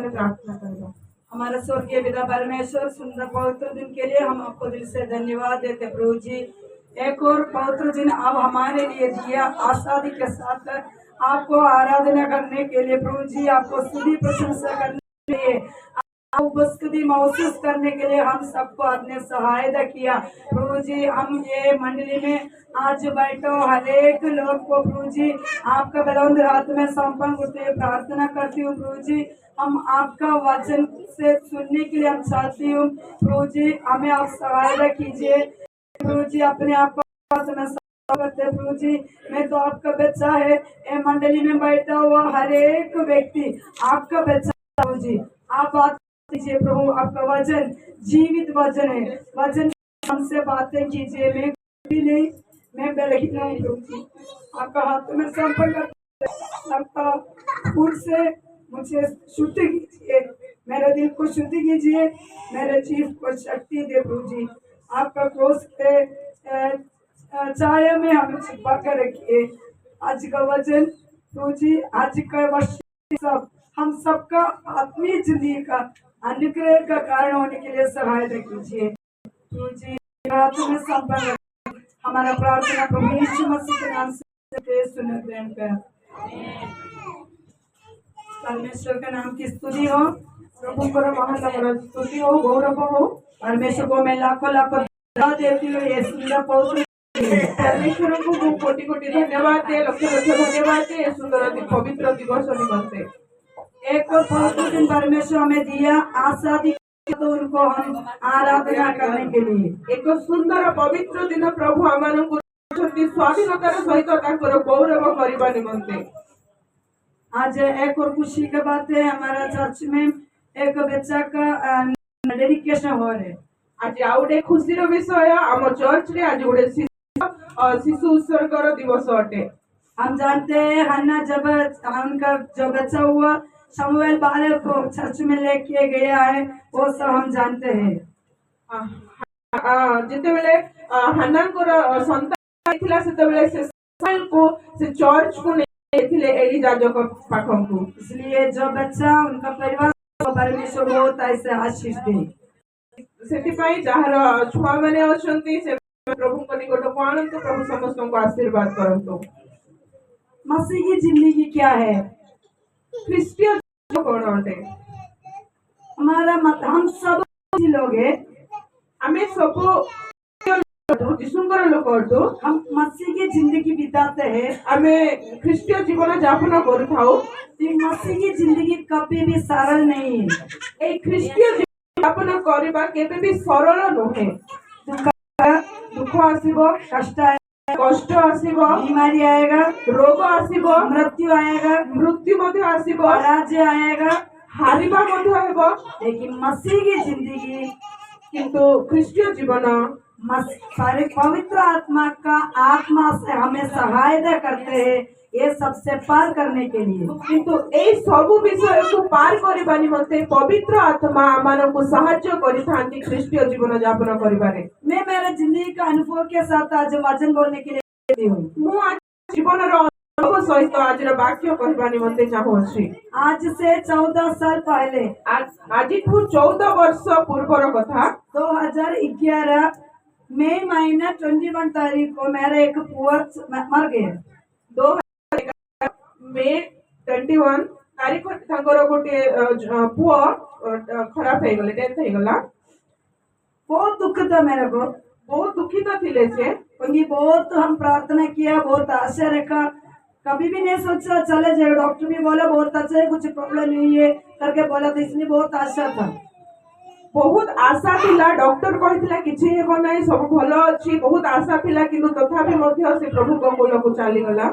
मैंने प्रार्थना करना। हमारा स्वर्गीय पिता परमेश्वर, सुंदर पवित्र दिन के लिए हम आपको दिल से धन्यवाद देते प्रभु जी। एक और पवित्र दिन आप हमारे लिए दिया, आसादी के साथ आपको आराधना करने के लिए प्रभु जी, आपको स्तुति प्रशंसा करने के लिए, उपस्थिति महसूस करने के लिए हम सबको आपने सहायता किया प्रभु जी। हम ये मंडली में आज बैठो हर एक लोग को प्रभु जी आपका बलवंत हाथ में समर्पण करते हुए प्रार्थना करती हूँ प्रभु जी। हम आपका वचन से सुनने के लिए हम चाहती हूँ प्रभु जी, हमें आप सहायता कीजिए प्रभु जी। अपने आप करते प्रभु जी, मैं तो आपका बच्चा है, ये मंडली में बैठा हुआ हर एक व्यक्ति आपका बच्चा प्रभु जी। आप बात कीजिए प्रभु, आपका वचन जीवित वचन है, वचन हमसे बातें कीजिए। मैं भी नहीं, मैं बलहीन हूँ प्रभु जी, आपका हाथ में समर्पण करते, आपका फूल से मुझे शुद्ध कीजिए, मेरे दिल को शुद्ध कीजिए, मेरे जीव को शक्ति दे प्रभु जी। आपका क्रोस के छाया में हमें छिपा कर रखिए। आज का वचन प्रभु जी, आज का वर्ष सब हम सबका आत्मीय जिंदगी का अनुग्रह का कारण होने के लिए सहायता कीजिए प्रभु जी। हाथों में संपन्न हमारा प्रार्थना प्रभु यीशु मसीह के नाम से सुन ग्रहण कर। परमेश्वर का नाम की स्तुति हो, प्रभु को महान स्तुति हो, गौरव हो। परमेश्वर को मैं लाखों लाखों धन्यवाद देती हूँ, ये सुंदर पवित्र परमेश्वर को ମୁଁ कोटि कोटि धन्यवाद दे, लक्ष लक्ष धन्यवाद दे ए सुंदर पवित्र दिवस निमंते। एक और पवित्र दिन परमेश्वर हमें दिया, आजादी तो उनको हम आराधना करने के लिए। एक सुंदर पवित्र दिन प्रभु आमनकु स्वाधीनतार सहित ताकर गौरव करबा निमंते। आज एक और खुशी की बात है, हमारा चर्च में एक बच्चा का डेडिकेशन हो रहे। आज आउ गोटे खुशी विषय आम चर्च रे आज गोटे शिशु उत्सर्गर दिवस अटे। हम जानते हैं हन्ना जब उनका जो बच्चा हुआ शमूएल बालक को चर्च में लेके गया है, वो सब हम जानते हैं। जिते बेले हन्ना को संतान थिला सेते बेले से शमूएल को से चर्च को नेथिले एली जाजक पाखम को। इसलिए जो बच्चा उनका परिवार परमेश्वर बहुत ऐसे आशीष दे। सेति पाई जहार छुआ माने अछंती से प्रभु को निकट को आनंद प्रभु समस्त को आशीर्वाद करंतु। मसीह की जिंदगी क्या है? क्रिस्टियन कौन होते? हमारा मत हम सब लोग हैं, हमें सब जिसुंगर लोग होतो, हम मसीह की जिंदगी बिताते हैं, हमें क्रिस्टियन जीवन यापन करथाओ। मसीह की जिंदगी कभी भी सरल नहीं है। एक क्रिस्टियन जीवन यापन करबा केबे भी सरल नहे। दुख आसीबो, कष्ट आसीबो, बीमारी आएगा, रोग आसीबो, मृत्यु आएगा, मृत्यु मध्य आसीबो, पराजय आएगा, हारिबा मध्य हेबो। लेकिन मसीह की जिंदगी, किंतु क्रिस्टियन जीवन सारे पवित्र आत्मा से हमें सहायता करते हैं ये सबसे पार करने के लिए। किंतु ए सब विषय को पार करबा निमंते पवित्र आत्मा आमान को सहायता करिथांती क्रिस्टियन जीवन यापन करिबारे। मैं मेरे जिंदगी का अनुभव के साथ आज वचन बोलने के लिए हूँ। मु आज जीवन रो अनुभव सहित आज वाक्य कहबा निमंते चाहूछी। आज से 14 साल पहले, आज 14 वर्ष पूर्वर कथा, 2011 मई महीना 21 तारीख को मेरा एक पुआ मर गया। 2011 मई 21 तारीख तांकर गोटे पुआ खराब हे गले, डेथ हे गला। बहुत दुख था मेरे को, बहुत दुखित थिले से, क्योंकि बहुत हम प्रार्थना किया, बहुत आशा रखा, कभी भी नहीं सोचा चले जाए। डॉक्टर भी बोला बहुत अच्छा है, कुछ प्रॉब्लम नहीं है करके बोला था, इसलिए बहुत आशा था। बहुत आशा थिला, डॉक्टर कहितला किछि हेबो नै, सब भलो अछि, बहुत आशा थिला, किंतु तथापि मध्य से प्रभु को कोल को चाली गला।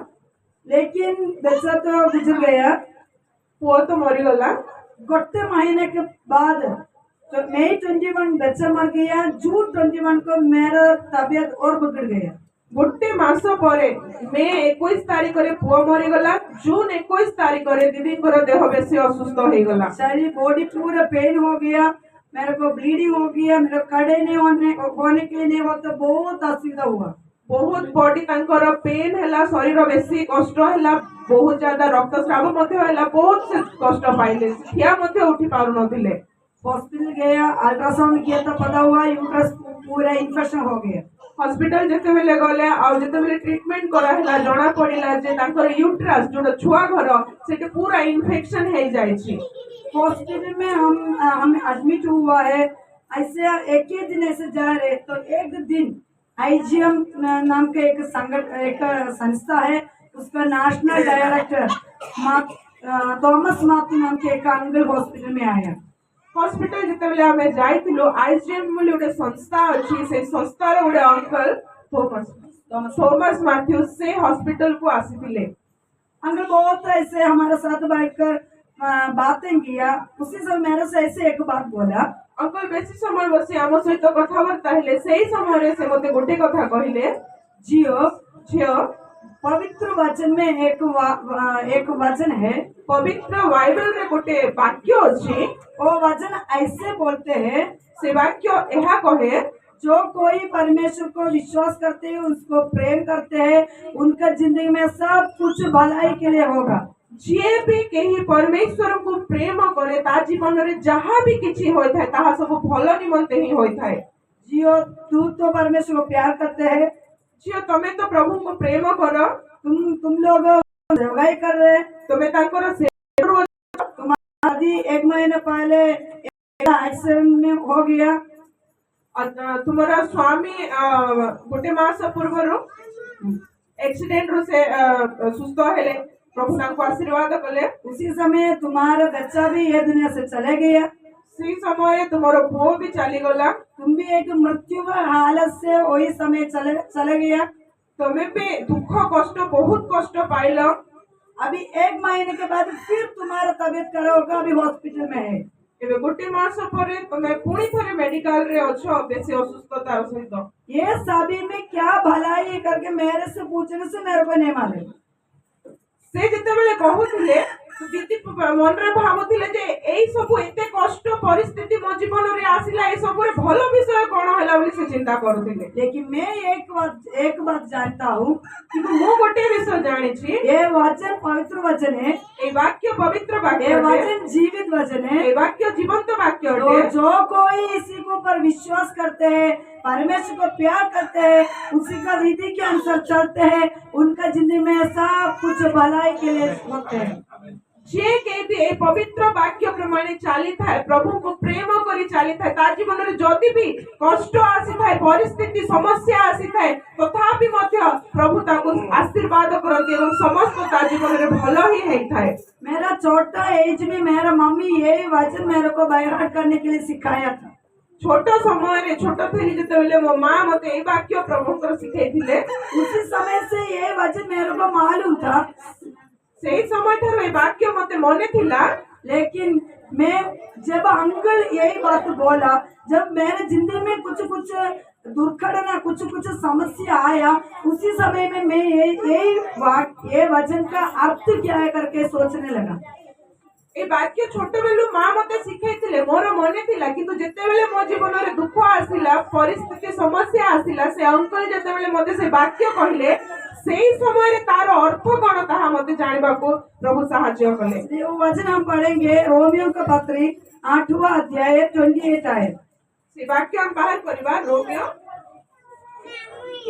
लेकिन बच्चा तो गुजर गया, पुआ तो मरी गला। गोटे महीने के बाद तो मई 21 बच्चा मर गया। जून 21 को मेरा तबियत और बिगड़ गया। गोटे मास परे मई 21 तारीख रे पुआ मरी गला। जून 21 तारीख रे दीदी को देह बेसी असुस्थ हो गला। सारी बॉडी पूरा पेन हो गया, मेरे को ब्लीडिंग हो गया, मेरे कड़े नहीं होने के लिए नहीं हुआ, तो बहुत असुविधा हुआ। बहुत बॉडी तांकर पेन हैला, शरीर बेसी कष्ट हैला, बहुत ज्यादा रक्तस्राव मध्य हैला, बहुत से कष्ट पाइले, ठिया मध्य उठी पारु नथिले। हॉस्पिटल गया, अल्ट्रासाउंड किया तो पता हुआ यूट्रस पूरा इन्फेक्शन हो गया। हॉस्पिटल जेते बेले गले आ जेते बेले ट्रीटमेंट करा हैला, जणा पड़िला जे तांकर यूट्रस जोडा छुआ घर सेटे पूरा इन्फेक्शन हे जाय छी। हॉस्पिटल में हम एडमिट हुआ है। ऐसे एक ही दिन ऐसे जा रहे तो एक दिन आईजीएम नाम के एक संस्था है, उसका नेशनल डायरेक्टर थॉमस मार्टिन नाम के एक अंकल हॉस्पिटल में आया। हॉस्पिटल जेते बेले हमें जाइतिलो, आईजीएम बोली गोटे संस्था अछि, से संस्थार गोटे अंकल थॉमस मैथ्यूज से हॉस्पिटल को आसीथिले। अंकल बहुत ऐसे हमारे साथ बैठकर बातें किया। उसी समय मेरे से ऐसे एक बात बोला। अंकल बेसी समय बसी आम सहित कथबार्ता हेले, सेही समय से मते गोटे कथा कहिले, झियो पवित्र वचन में एक वचन है, पवित्र बाइबल रे गोटे वाक्य अछि, वो वचन ऐसे बोलते हैं, से वाक्य एहा कहे, जो कोई परमेश्वर को विश्वास करते हैं, उसको प्रेम करते हैं, उनका जिंदगी में सब कुछ भलाई के लिए होगा। जे भी केही परमेश्वर को प्रेम करे ता जीवन रे जहाँ भी किछि होय थाए ताहा सब भलो निमंते ही होय थाए। जियो तू तो परमेश्वर को प्यार करते हैं, जियो तमे तो प्रभु को प्रेम करो, तुम लोग सेवकाई कर रहे, तमे तांकर सेवा, तुम्हारा आदि एक महीने पहले एक्सीडेंट में हो गया, तुम्हारा स्वामी गोटे मास पूर्व एक्सीडेंट रो से सुस्थ हेले, प्रभु तांको आशीर्वाद कले। उसी समय तुम्हारा बच्चा भी ये दुनिया से चले गया, सी समय तुम्हारा पुओ भी चली गला, तुम भी एक मृत्यु हालत से वही समय चले गया, तुम्हें भी दुख कष्ट बहुत कष्ट पाइल। अभी एक महीने के बाद फिर तुम्हारा तबीयत खराब होगा, अभी हॉस्पिटल में है। एबे गोटे मास परे तुमे पुणी थरे मेडिकल रे अछो, बेसी असुस्थता सहित। ये सभी में क्या भलाई करके मेरे से पूछने से मेरे को नहीं मालूम। से जते बेले कहूथिले दीदी मन रे भाबुथिले जे एई सब एते कष्ट परिस्थिति मो जीवन रे आसिला, ए सब रे भलो विषय कोन होला बोली से चिंता करूथिले। लेकिन मैं एक बात जानता हूँ कि मो गोटे विषय जानि छी, ये वचन पवित्र वचन है, ए वाक्य पवित्र वाक्य, ये वचन जीवित वचन है, ए वाक्य जीवंत वाक्य तो है। जो कोई इसी को पर विश्वास करते हैं, परमेश्वर को प्यार करते हैं, उसी का विधि के अनुसार चलते हैं, उनका जिंदगी में सब कुछ भलाई के लिए होते हैं। जे के भी ए पवित्र वाक्य प्रमाणे चाली थाए, प्रभु को प्रेम करी चाली थाए, ता जीवन रे जदि भी कष्ट आसी थाए, परिस्थिति समस्या आसी थाए, तथापि मध्य प्रभु ताको आशीर्वाद करते एवं समस्त ता जीवन रे भलो ही हेई थाए। मेरा छोटा एज में मेरा मम्मी यही वचन मेरे को बायहार्ट करने के लिए सिखाया था। छोट समय रे छोट थेली जते बेले मो मां मते ए वाक्य प्रभु को सिखाइथिले, उसी समय से ये वचन मेरे को मालूम था, सही समय ठारो ए वाक्य मते मने थिला। लेकिन मैं जब अंकल यही बात बोला, जब मेरे जिंदगी में कुछ दुर्घटना कुछ समस्या आया, उसी समय में मैं ये वचन का अर्थ क्या है करके सोचने लगा। ए वाक्य छोट बेलु मां मते सिखाइथिले, मोर मने थिला, किंतु जते बेले मो जीवन रे दुख आसिला, परिस्थिति समस्या आसिला, से अंकल जते बेले मते से वाक्य कहिले, सेही समय रे तार अर्थ कोन ताहा मते जानिबा को प्रभु सहाय्य कले। ये वचन हम पढ़ेंगे रोमियो का पत्री 8वां अध्याय 28 आए, से वाक्य हम बाहर करबा रोमियो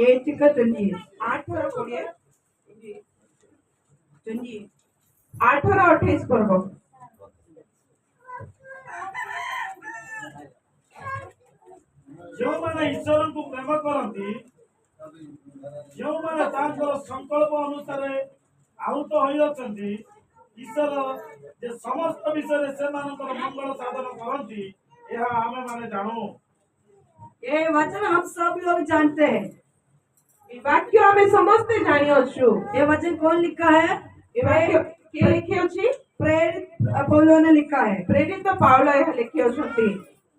8 का 28 8 और 20 8 और 28 करबो। जो माने ईश्वर को प्रेम करती, जो माने तांकर संकल्प अनुसार आहुत होई अछंती, ईश्वर जे समस्त विषय से मानकर मंगल साधन करती, यह आमे माने जानू। ये वचन हम सब लोग जानते हैं, ए वाक्य हमें समझते जानी अछु। ये वचन कौन लिखा है? ए वाक्य के लिखे अछि? प्रेरित अपोलो ने लिखा है। प्रेरित तो पावलो यह लिखे अछंती।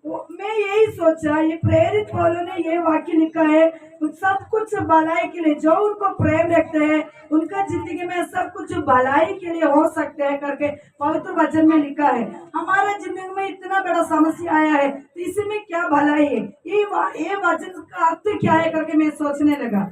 तो मैं यही सोचा, ये प्रेरित पौलुस ने ये वाक्य लिखा है, सब कुछ भलाई के लिए, जो उनको प्रेम रखते हैं उनका जिंदगी में सब कुछ भलाई के लिए हो सकते हैं करके पवित्र वचन में लिखा है। हमारा जिंदगी में इतना बड़ा समस्या आया है, तो इसमें क्या भलाई है, ये वचन का अर्थ क्या है करके मैं सोचने लगा।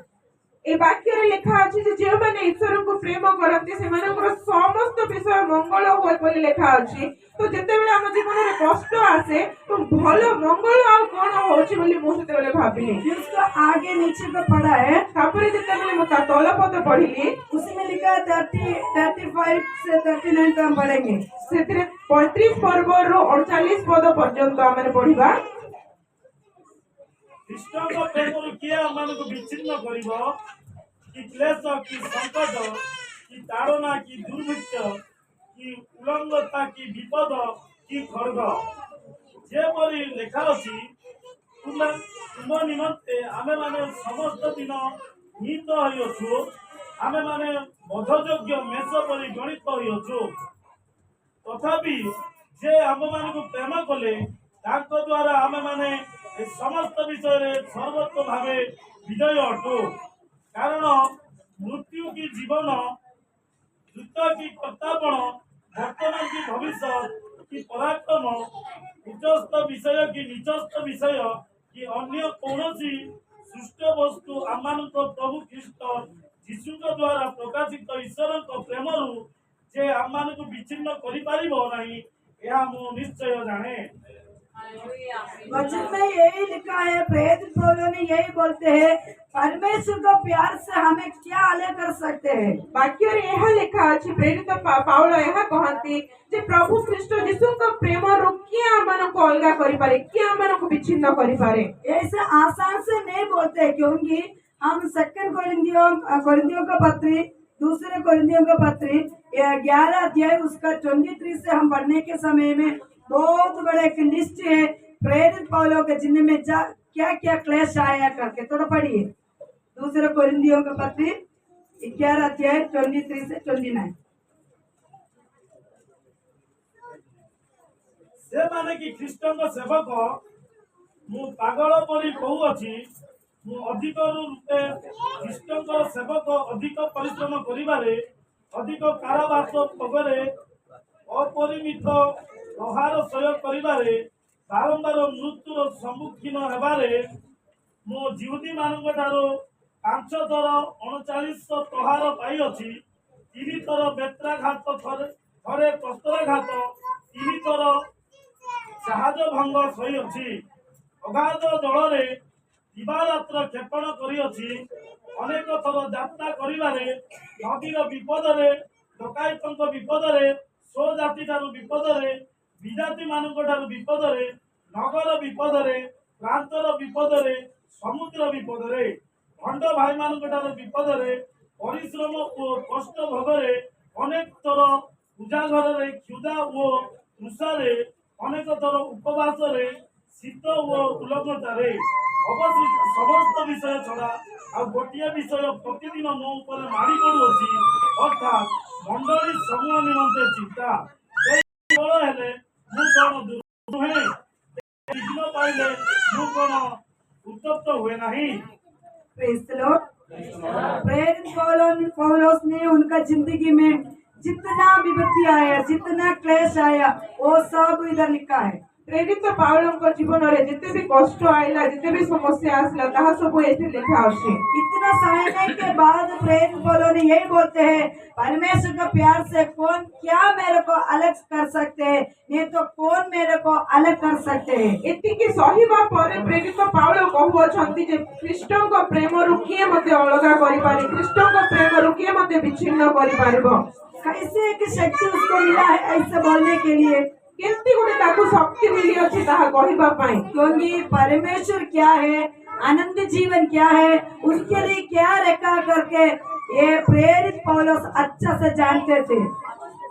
ए वाक्य रे लिखा अछि जे जे माने ईश्वर को प्रेम करते से मानकर समस्त विषय मंगल होय बोली लिखा अछि। तो जते बेले हम जीवन रे कष्ट आसे तो भलो मंगल आ कोन होछि बोली मु सेते बेले भाबिली। फिर उसका आगे नीचे को पढ़ा है, तापरे जते बेले मु ता तल पद पढिली उसमें लिखा है 35 से 39 तक हम पढ़ेंगे। सेतिरे 35 पर्व रो 48 पद पर्यंत आमे पढिबा। ଖ୍ରୀଷ୍ଟଙ୍କ ପ୍ରେମରୁ କିଏ ଆମମାନଙ୍କୁ ବିଚ୍ଛିନ୍ନ କରିବ? କି କ୍ଲେଶ, କି ସଂକଟ, କି ତାଡ଼ନା, କି ଦୁର୍ଭିକ୍ଷ, କି ଉଲଙ୍ଗତା, କି ବିପଦ, କି ଖଡ୍ଗ? ଯେପରି ଲେଖା ଅଛି, ତୁମ ନିମନ୍ତେ ଆମେମାନେ ସମସ୍ତ ଦିନ ନିହିତ ହୋଇଅଛୁ, ଆମେମାନେ ବଧଯୋଗ୍ୟ ମେଷ ପରି ଗଣିତ ହୋଇଅଛୁ। ତଥାପି ଯେ ଆମମାନଙ୍କୁ ପ୍ରେମ କଲେ ତାଙ୍କ ଦ୍ୱାରା ଆମେମାନେ ଏ ସମସ୍ତ ବିଷୟରେ ସର୍ବତ ଭାବେ ବିଜୟ ଅଟୁ। କାରଣ ମୃତ୍ୟୁ କି ଜୀବନ, ଯୁଦ୍ଧ କି ପ୍ରତାପଣ, ବର୍ତ୍ତମାନ କି ଭବିଷ୍ୟତ କି ପରାକ୍ରମ, ଉଚ୍ଚସ୍ଥ ବିଷୟ କି ନିଚସ୍ଥ ବିଷୟ କି ଅନ୍ୟ କୌଣସି ସୃଷ୍ଟ ବସ୍ତୁ ଆମମାନଙ୍କ ପ୍ରଭୁ ଖ୍ରୀଷ୍ଟ ଯୀଶୁଙ୍କ ଦ୍ୱାରା ପ୍ରକାଶିତ ଈଶ୍ୱରଙ୍କ ପ୍ରେମରୁ ଯେ ଆମମାନଙ୍କୁ ବିଚ୍ଛିନ୍ନ କରିପାରିବ ନାହିଁ, ଏହା ମୁଁ ନିଶ୍ଚୟ ଜାଣେ। वचन में यही लिखा है, प्रेरित पौलुस ने यही बोलते हैं, परमेश्वर को प्यार से हमें क्या अलग कर सकते हैं। वाक्य रे यह लिखा अछि प्रेरित पाउल यह कहंती जे प्रभु ख्रीष्ट यीशु का प्रेम रो किया हमन को अलगा करि पारे, किया हमन को विच्छिन्न करि पारे। ऐसे आसान से नहीं बोलते, क्योंकि हम 2 कोरिन्थियों का पत्री, 2 कोरिन्थियों का पत्री 11 अध्याय उसका 23 से हम पढ़ने के समय में बहुत बड़ा एक लिस्ट है प्रेरित पौलुस के जिनमें क्या क्या क्लेश आया करके। थोड़ा पढ़िए 2 कोरिन्थियों का पत्री 11 अध्याय 23 से 29। से माने कि ଖ୍ରୀଷ୍ଟଙ୍କ ସେବକ ମୁଁ ପାଗଳ ପରି କହୁଅଛି, ମୁଁ ଅଧିକ ରୂପେ ଖ୍ରୀଷ୍ଟଙ୍କର ସେବକ ଅଧିକ ପରିଶ୍ରମ କରିବାରେ, ଅଧିକ କାରାବାସ ଭୋଗରେ, ଅପରିମିତ ପ୍ରହାର ସହ୍ୟ କରିବାରେ, ବାରମ୍ବାର ମୃତ୍ୟୁର ସମ୍ମୁଖୀନ ହେବାରେ, ମୁଁ ଯିହୁଦୀ ମାନଙ୍କ ଠାରୁ 5 ଥର 39 ପ୍ରହାର ପାଇଅଛି, 3 ଥର ବେତ୍ରାଘାତ, ଥରେ ପ୍ରସ୍ତରାଘାତ, 3 ଥର ଜାହାଜ ଭଙ୍ଗ ସହିଅଛି, ଅଗାଧ ଜଳରେ ଦିବାରାତ୍ର କ୍ଷେପଣ କରିଅଛି, ଅନେକ ଥର ଯାତ୍ରା କରିବାରେ, ନଦୀର ବିପଦରେ, ଡକାୟତଙ୍କ ବିପଦରେ, ସ୍ୱଜାତି ଠାରୁ ବିପଦରେ, ବିଜାତି ମାନଙ୍କ ଠାରୁ ବିପଦରେ, ନଗର ବିପଦରେ, ପ୍ରାନ୍ତର ବିପଦରେ, ସମୁଦ୍ର ବିପଦରେ, ଭଣ୍ଡ ଭାଇମାନଙ୍କ ଠାରୁ ବିପଦରେ, ପରିଶ୍ରମ ଓ କଷ୍ଟ ଭୋଗରେ, ଅନେକ ଥର ଉଜାଗରରେ, କ୍ଷୁଧା ଓ ତୃଷାରେ, ଅନେକ ଥର ଉପବାସରେ, ଶୀତ ଓ ଉଲଙ୍ଗତାରେ, ଅବଶିଷ୍ଟ ସମସ୍ତ ବିଷୟ ଛଡା ଆଉ ଗୋଟିଏ ବିଷୟ ପ୍ରତିଦିନ ମୋ ଉପରେ ମାଡ଼ି ପଡୁଅଛି, ଅର୍ଥାତ୍ ମଣ୍ଡଳୀ ସମୂହ ନିମନ୍ତେ ଚିନ୍ତା। କେବଳ ହେଲେ ମୁଁ କଣ ଦୁର୍ହୁଏ? ଦିନ ପାଇଲେ ମୁଁ କଣ ଉତ୍ତପ୍ତ हुए नहीं? Praise the Lord. प्रेरित पौलुस ने उनका जिंदगी में जितना विपत्ति आया, जितना क्लेश आया, वो सब इधर लिखा है। प्रेरित पाउलଙ୍କ ଜୀବନରେ ଯେତେ ବି କଷ୍ଟ आइला, ଯେତେ ବି ସମସ୍ୟା ଆସିଲା, ତାହା ସବୁ ଏଠି ଲେଖା ଅଛି। इतना सहने के बाद प्रेरित पौलुस ने यही बोलते हैं, परमेश्वर के प्यार से कौन क्या मेरे को अलग कर सकते हैं, नहीं तो कौन मेरे को अलग कर सकते हैं। ଏତିକି ସହିବା ପରେ ପ୍ରେରିତ ପାଉଲ କହୁଅଛନ୍ତି ଯେ ଖ୍ରୀଷ୍ଟଙ୍କ ପ୍ରେମରୁ କିଏ ମୋତେ ଅଲଗା କରିପାରେ, ଖ୍ରୀଷ୍ଟଙ୍କ ପ୍ରେମରୁ କିଏ ମୋତେ ବିଚ୍ଛିନ୍ନ କରିପାରିବ। कैसे की शक्ति उसको मिला है ऐसे बोलने के लिए? କେମିତି ଗୋଟେ ତାକୁ ଶକ୍ତି ମିଳି ଅଛି ତାହା କହିବା ପାଇଁ। क्योंकि परमेश्वर क्या है, आनंद जीवन क्या है, उसके लिए क्या रखा करके ये प्रेरित पौलुस अच्छा से जानते थे।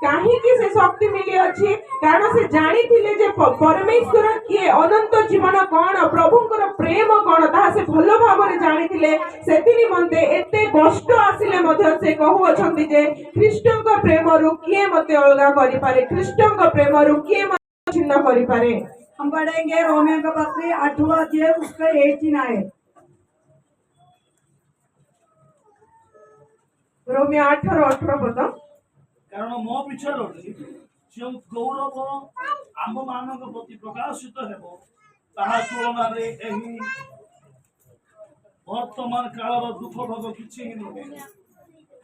କାହିଁକି ସେ ଶକ୍ତି ମିଳି ଅଛି? କାରଣ ସେ ଜାଣିଥିଲେ ଯେ ପରମେଶ୍ୱର କିଏ, ଅନନ୍ତ ଜୀବନ କଣ, ପ୍ରଭୁଙ୍କର ପ୍ରେମ କଣ, ତାହା ସେ ଭଲ ଭାବରେ ଜାଣିଥିଲେ। ସେଥି ନିମନ୍ତେ ଏତେ କଷ୍ଟ ଆସିଲେ ମଧ୍ୟ ସେ କହୁଅଛନ୍ତି ଯେ ଖ୍ରୀଷ୍ଟଙ୍କ ପ୍ରେମରୁ କିଏ ମୋତେ ଅଲଗା କରିପାରେ, ଖ୍ରୀଷ୍ଟଙ୍କ ପ୍ରେମରୁ କିଏ ମୋତେ ଛିନ୍ନ କରିପାରେ। हम पढ़ेंगे रोमियो का पत्री 8वां अध्याय उसका 18 आए। ରୋମିଓ 8:18 ପଦ। କାରଣ ମୋ ବିଚାରରେ ଯେଉଁ ଗୌରବ ଆମ୍ଭମାନଙ୍କ ପ୍ରତି ପ୍ରକାଶିତ ହେବ, ତାହା ତୁଳନାରେ ଏହି वर्तमान काल दुख भोग किसी ही नुहे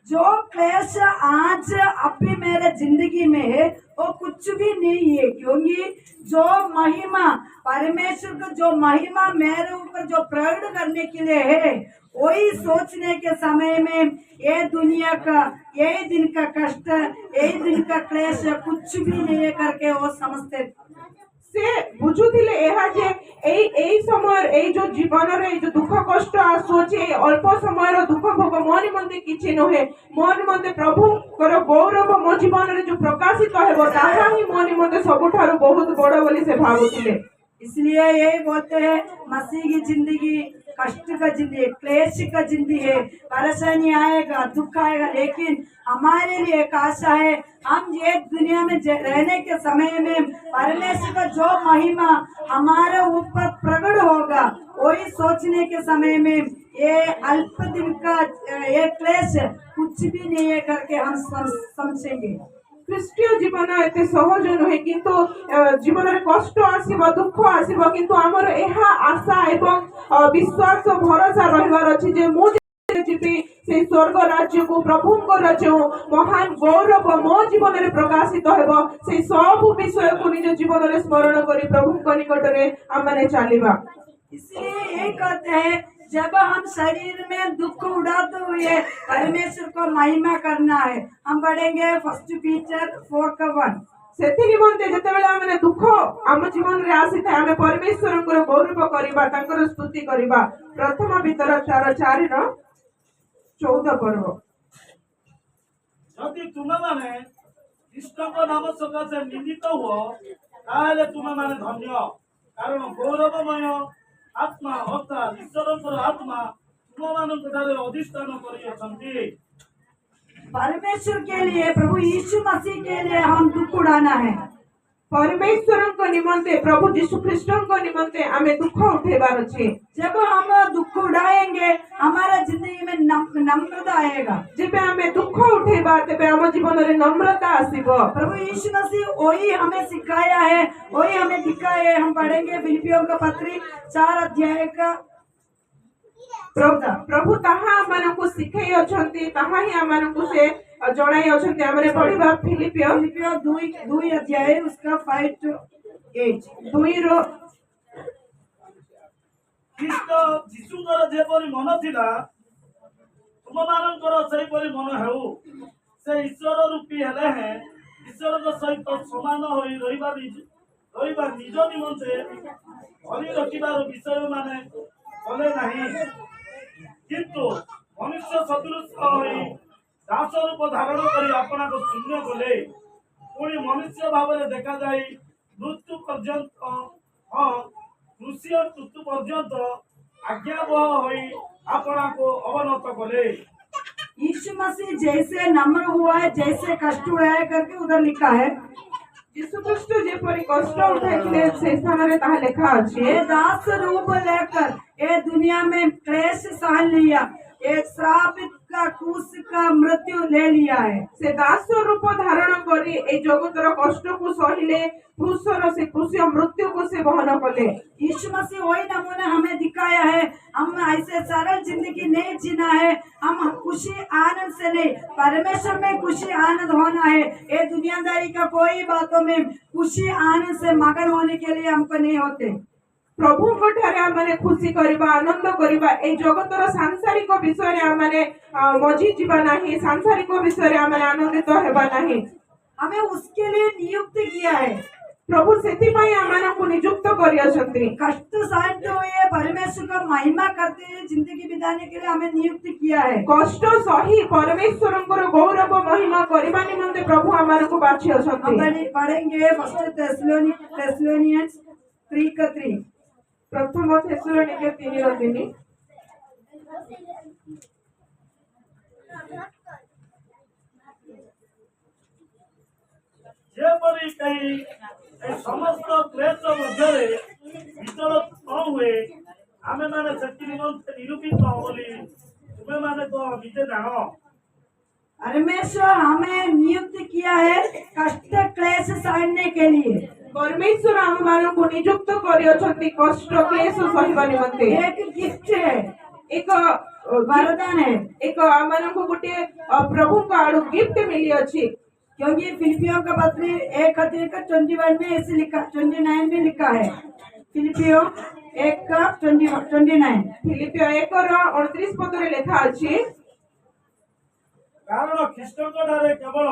जो क्लेश आज अभी मेरे जिंदगी में है वो कुछ भी नहीं है, क्योंकि जो महिमा परमेश्वर को जो महिमा मेरे ऊपर जो प्रकट करने के लिए है, वही सोचने के समय में ये दुनिया का यही दिन का कष्ट, यही दिन का क्लेश कुछ भी नहीं है करके वो समझते। से बुझुथिले एहा जे एई समय एई जो जीवन रे जो दुख कष्ट आसुचे अल्प समय रो दुख भोग मो निमंते किछि नहे, मो निमंते प्रभु कर गौरव मो जीवन रे जो प्रकाशित हेबो ताहा ही मो निमंते सबुठारु बहुत बड़ बोली से भाबुथिले। इसलिए यही बोलते हैं मसीह की जिंदगी कष्ट का जिंदगी, क्लेश का जिंदगी है, परेशानी आएगा, दुख आएगा, लेकिन हमारे लिए एक आशा है, हम ये दुनिया में रहने के समय में परमेश्वर का जो महिमा हमारे ऊपर प्रकट होगा, वही सोचने के समय में ये अल्प दिन का ये क्लेश कुछ भी नहीं है करके हम समझेंगे। ख्रीष्टीय जीवन एते सहज नुहे, किंतु जीवन रे कष्ट आसीबो दुख आसीबो, किंतु हमर एहा आशा एवं विश्वास भरोसा रहिबार अछि जे मु जीवी से स्वर्ग राज्य को प्रभु को राज्य महान गौरव मो जीवन रे प्रकाशित हेबो। से सब विषय को निज जीवन रे स्मरण करी प्रभु को निकट रे हमने चलिबा। इसलिए ये कहते हैं जब हम शरीर में दुख उड़ाते हुए परमेश्वर को महिमा करना है, हम पढ़ेंगे 1 पीटर 4:1। सेति निमंते जेतेबेले हमने दुख आम जीवन रे आसी थाए हमें परमेश्वर को गौरव करिबा, तांकर स्तुति करिबा। प्रथम भीतर 4:4 रो 14 पर्व। जदि तुम माने कृष्ण को नाम सकाशे निंदित हुओ ताहले तुम माने धन्य, कारण गौरवमय आत्मा अर्थात ईश्वर आत्मा तुम मानक ठारे अधिष्ठान करियछन्ति। परमेश्वर के लिए, प्रभु यीशु मसीह के लिए हम दुख उड़ाना है। परमेश्वर को निमंते प्रभु यीशु ख्रिस्ट को निमंते हमें दुख उठेबार अछि। जब हम दुख उड़ाएंगे हमारा जिंदगी में नम्रता आएगा। जेबे हमें दुख उठेबा तेबे हम जीवन रे नम्रता आसीबो। प्रभु यीशु मसीह वही हमें सिखाया है, वही हमें दिखाया है। हम पढ़ेंगे फिलिपियों का पत्री 4 का प्रभु ताहा हमनकु सिखाई अछंती, ताहा ही हमनकु से जणाई अछंती। हमरे पढिबा फिलिपियो 2 अध्याय उसका 5 to 8 2 रो ख्रीष्ट जीशुଙ୍କର ଯେପରି ମନ ଥିଲା ତୁମମାନଙ୍କର ସେହିପରି ମନ ହେଉ। ସେ ଈଶ୍ୱର ରୂପୀ ହେଲେ ହେଁ ଈଶ୍ୱରଙ୍କ ସହିତ ସମାନ ହୋଇ ରହିବା ନିଜ ନିମନ୍ତେ ଧରି ରଖିବାର ବିଷୟ ମାନେ କଲେ ନାହିଁ, କିନ୍ତୁ ମନୁଷ୍ୟ ସଦୃଶ ହୋଇ ଦାସ ରୂପ ଧାରଣ କରି ଆପଣଙ୍କୁ ଶୂନ୍ୟ କଲେ। ପୁଣି ମନୁଷ୍ୟ ଭାବରେ ଦେଖାଯାଇ ମୃତ୍ୟୁ ପର୍ଯ୍ୟନ୍ତ आज्ञावह होई आपको अवनत कले। यीशु मसीह जैसे नम्र हुआ है, जैसे कष्ट उठाया करके उधर लिखा है। यीशु ख्रिस्ट जेपरि कष्ट उठाइले से स्थान रे ताहा लिखा अछि। ये दास रूप लेकर ये दुनिया में क्लेश सहन लिया, ये श्रापित का क्रूस का मृत्यु ले लिया है। से दास रूप धारण करी ए जगतर कष्ट को सहिले, क्रूसर से क्रूसीय मृत्यु को से वहन कले। यीशु मसीह वही नमूना हमें दिखाया है। हम ऐसे सरल जिंदगी नहीं जीना है, हम खुशी आनंद से नहीं, परमेश्वर में खुशी आनंद होना है। ये दुनियादारी का कोई बातों में खुशी आनंद से मगन होने के लिए हमको नहीं होते। प्रभु को ठारे हमने खुशी करिबा, आनंद करिबा। ए जगतर सांसारिक विषय रे हमने मजी जीवा नहीं, सांसारिक विषय रे हमने आनंदित हेबा नहीं। हमें उसके लिए नियुक्त किया है। प्रभु सेति पई हमनकु नियुक्त करियछंती। कष्ट सहते हुए परमेश्वर का महिमा करते हुए जिंदगी बिताने के लिए हमें नियुक्त किया है। कष्ट सही परमेश्वरंकर गौरव महिमा करिबा निमंते प्रभु हमनकु बाछियछंती। हम पढ़ेंगे 1 थेस्सलोनियंस 3:3। प्रथम थेस्सलोनिके 3:3। जेपरि कहीं समस्त क्लेश मध्य विचलित न हुए आमे माने शक्ति निमंते निरूपित बोली तुम्हें माने तो निजे जानो। परमेश्वर हमें नियुक्त किया है कष्ट क्लेश सहने के लिए। परमेश्वर हमମାନଙ୍କୁ नियुक्त करियछंती कष्ट क्लेश सहिबा निमंते। एक गिफ्ट है, एक वरदान है। एक आमको गोटे प्रभु का आड़ू गिफ्ट मिली अछि। क्योंकि फिलिपियों का पत्री 1:21 में ऐसे लिखा, 29 में लिखा है। फिलिपियों 1:29। फिलिपियो 1:29 पदरे लेखा अछि। कारण ख्रीष्टଙ୍କ ଠାରେ କେବଳ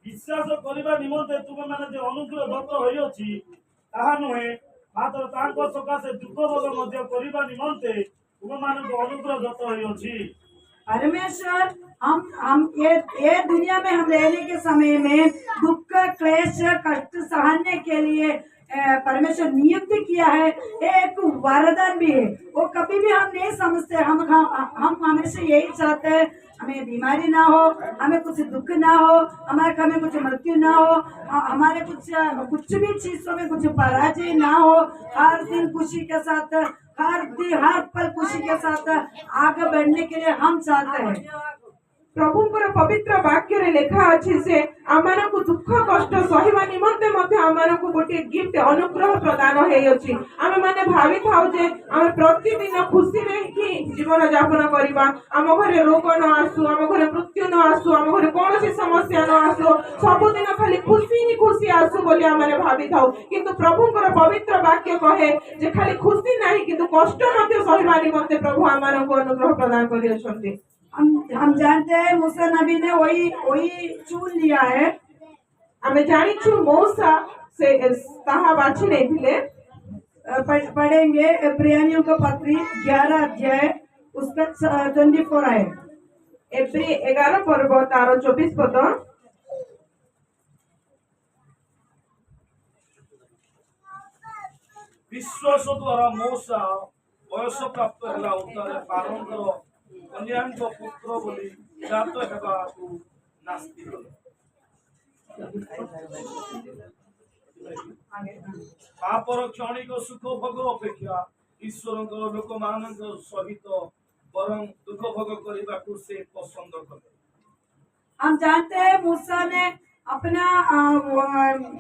ବିଶ୍ୱାସ କରିବା ନିମନ୍ତେ ତୁମେମାନେ ଯେ ଅନୁଗ୍ରହ ଦତ୍ତ ହୋଇଅଛି ତାହା ନୁହେଁ, ମାତ୍ର ତାଙ୍କ ସକାଶେ ଦୁଃଖ ଭୋଗ ମଧ୍ୟ କରିବା ନିମନ୍ତେ ତୁମମାନଙ୍କୁ ଅନୁଗ୍ରହ ଦତ୍ତ ହୋଇଅଛି। परमेश्वर हम ये दुनिया में हम रहने के समय में दुख क्लेश कष्ट सहने के लिए परमेश्वर नियुक्त किया है। ये एक वरदान भी है। वो कभी भी हम नहीं समझते। हम हमेशा यही चाहते हैं हमें बीमारी ना हो, हमें कुछ दुख ना हो, हमें कुछ मृत्यु ना हो, हमारे कुछ भी चीजों में कुछ पराजय ना हो। हर दिन खुशी के साथ, हर पल खुशी के साथ आगे बढ़ने के लिए हम चाहते हैं। प्रभुଙ୍କର पवित्र वाक्य रे लेखा अछि से आमानकु दुख कष्ट सहिबा निमंते मध्ये आमानकु गोटे गिफ्ट अनुग्रह प्रदान हेइ अछि। आमे माने भाबी थाउ जे आमे प्रतिदिन खुशी रे कि जीवन यापन करिबा, आम घरे रोग न आसु, आम घरे मृत्यु न आसु, आम घरे कोनोसी समस्या न आसु, सब दिन खाली खुशी ही खुशी आसु बोली आमे भाबी थाउ। किंतु प्रभुଙ୍କର पवित्र वाक्य कहे जे खाली खुशी नाही किंतु कष्ट मध्ये सहिबा निमंते प्रभु आमानकु अनुग्रह प्रदान करि अछंती। हम जानते हैं मूसा नबी ने वही चुन लिया है। हमें जानी छु मौसा से ताहा बाछी नहीं थिले। पढ़ेंगे इब्रानियों का पत्री 11 अध्याय उसका 24 है। एप्री 11 पर्व तार 24 पद। विश्वास द्वारा मूसा बयस प्राप्त ହେଲା ଉତ୍ତାରେ ପାରଙ୍କର କନ୍ୟାଙ୍କ ପୁତ୍ର ବୋଲି ଜାତ ହେବାକୁ ନାସ୍ତି କଲେ। ପାପର କ୍ଷଣିକ ସୁଖ ଭୋଗ ଅପେକ୍ଷା ଈଶ୍ୱରଙ୍କର ଲୋକମାନଙ୍କ ସହିତ ବରଂ ଦୁଃଖ ଭୋଗ କରିବାକୁ ସେ ପସନ୍ଦ କଲେ। हम जानते हैं मूसा ने अपना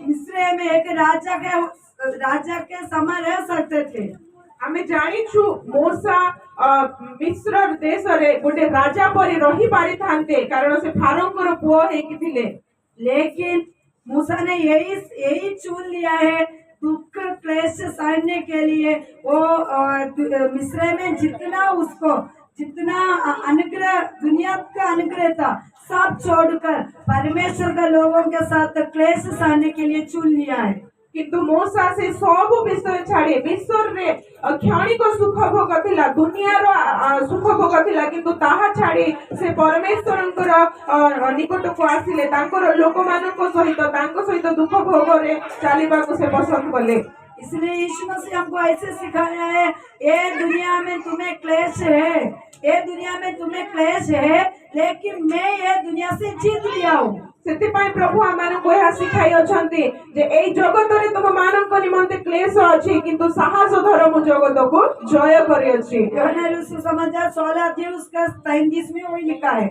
मिस्र में एक राजा के समय रह सकते थे। हमें जानी छु मौसा मिस्र देश रे गोटे राजा परी रही पारि थांते कारण से फारोंकर पुओ हेकि थिले। लेकिन मूसा ने यही चुन लिया है दुख क्लेश सहने के लिए। वो मिस्र में जितना अनुग्रह दुनिया का अनुग्रह था सब छोड़कर परमेश्वर के लोगों के साथ क्लेश सहने के लिए चुन लिया है। किंतु मौसा से सब विषय छाड़ी विश्व रे क्षणिक सुख भोग थिला, दुनिया रो सुख भोग थिला, किंतु ताहा छाड़ी से परमेश्वरंकर निकट को आसिले, तांकर लोक मानक सहित दुख भोग रे चलीबा को से पसंद कले। इसलिए यीशु मसीह हमको ऐसे सिखाया है, ये दुनिया में तुम्हें क्लेश है, ये दुनिया में तुम्हें क्लेश है, लेकिन मैं ये दुनिया से जीत लिया हूँ। सेतिपाई प्रभु आमानकु एहा सिखाई अछंती जे एई जगत रे तुम मानक निमंते क्लेश अछि किंतु साहस धर मु जगत को जय करि अछि। यूहन्ना सुसमाचार 16 अध्याय उसका 33 में वही लिखा है।